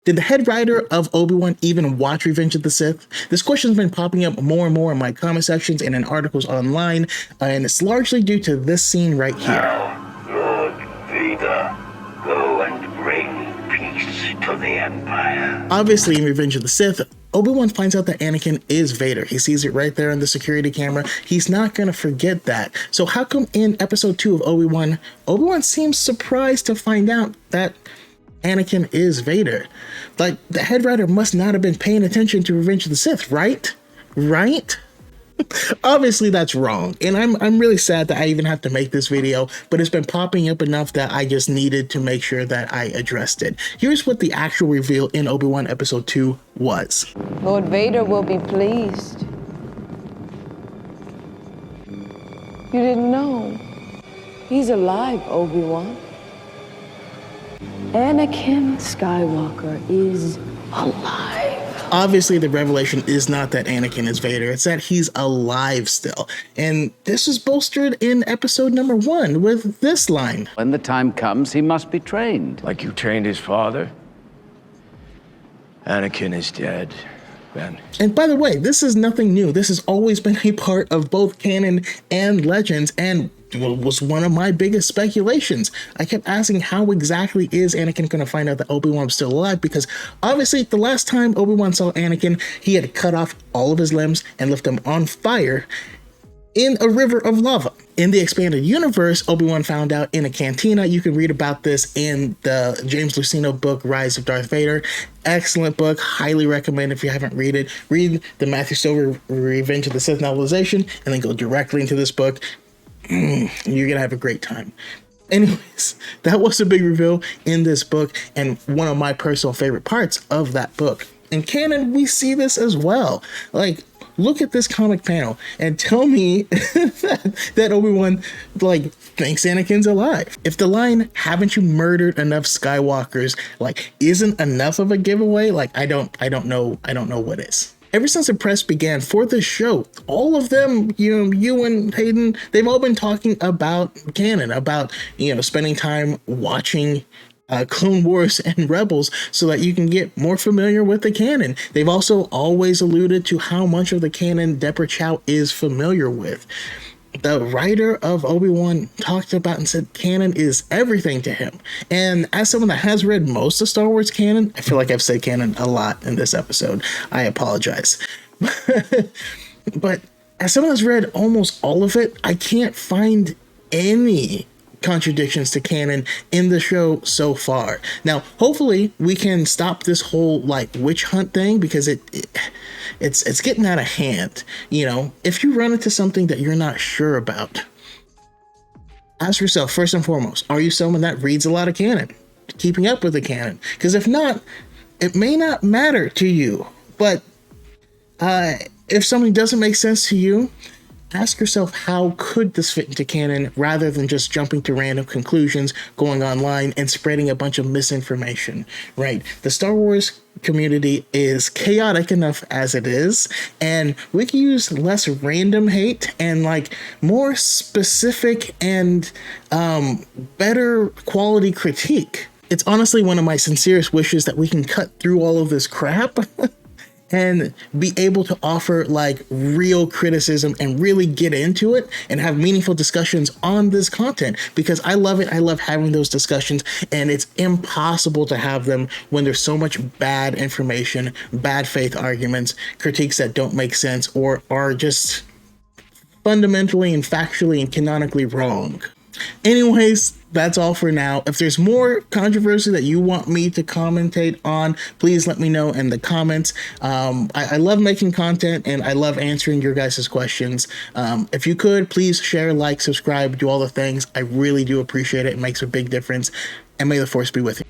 Did the head writer of Obi-Wan even watch Revenge of the Sith? This question's been popping up more and more in my comment sections and in articles online, and it's largely due to this scene right here. Now, Lord Vader, go and bring peace to the Empire. Obviously, in Revenge of the Sith, Obi-Wan finds out that Anakin is Vader. He sees it right there on the security camera. He's not going to forget that. So how come in episode 2 of Obi-Wan, Obi-Wan seems surprised to find out that Anakin is Vader? Like, the head writer must not have been paying attention to Revenge of the Sith, right? Right? Obviously that's wrong, and I'm really sad that I even have to make this video, but it's been popping up enough that I just needed to make sure that I addressed it. Here's what the actual reveal in Obi-Wan episode 2 was. Lord Vader will be pleased. You didn't know. He's alive, Obi-Wan. Anakin Skywalker is alive. Obviously, the revelation is not that Anakin is Vader, it's that he's alive still. And this is bolstered in episode number 1 with this line. When the time comes, he must be trained. Like you trained his father? Anakin is dead, Ben. And by the way, this is nothing new. This has always been a part of both canon and legends, and was one of my biggest speculations. I kept asking, how exactly is Anakin going to find out that Obi-Wan was still alive? Because obviously the last time Obi-Wan saw Anakin, he had cut off all of his limbs and left him on fire in a river of lava. In the expanded universe, Obi-Wan found out in a cantina. You can read about this in the James Luceno book, Rise of Darth Vader. Excellent book, highly recommend if you haven't read it. Read the Matthew Stover Revenge of the Sith novelization and then go directly into this book. You're gonna have a great time. Anyways, that was a big reveal in this book and one of my personal favorite parts of that book. In canon, we see this as well. Like, look at this comic panel and tell me that Obi-Wan like thinks Anakin's alive. If the line "haven't you murdered enough Skywalkers" like isn't enough of a giveaway, like I don't know what is. Ever since the press began for this show, all of them, you and Hayden, they've all been talking about canon, about, spending time watching Clone Wars and Rebels so that you can get more familiar with the canon. They've also always alluded to how much of the canon Deborah Chow is familiar with. The writer of Obi-Wan talked about and said canon is everything to him. And as someone that has read most of Star Wars canon, I feel like I've said canon a lot in this episode. I apologize. But as someone that's read almost all of it, I can't find any contradictions to canon in the show so far. Now, hopefully we can stop this whole witch hunt thing, because it's getting out of hand. If you run into something that you're not sure about, ask yourself first and foremost, are you someone that reads a lot of canon, keeping up with the canon? Because if not, it may not matter to you. But if something doesn't make sense to you, ask yourself, how could this fit into canon, rather than just jumping to random conclusions, going online and spreading a bunch of misinformation, right? The Star Wars community is chaotic enough as it is, and we can use less random hate and more specific and better quality critique. It's honestly one of my sincerest wishes that we can cut through all of this crap and be able to offer real criticism and really get into it and have meaningful discussions on this content, because I love it. I love having those discussions, and it's impossible to have them when there's so much bad information, bad faith arguments, critiques that don't make sense or are just fundamentally and factually and canonically wrong. Anyways, that's all for now. If there's more controversy that you want me to commentate on, please let me know in the comments. I love making content and I love answering your guys' questions. If you could, please share, subscribe, do all the things. I really do appreciate it. It makes a big difference. And may the Force be with you.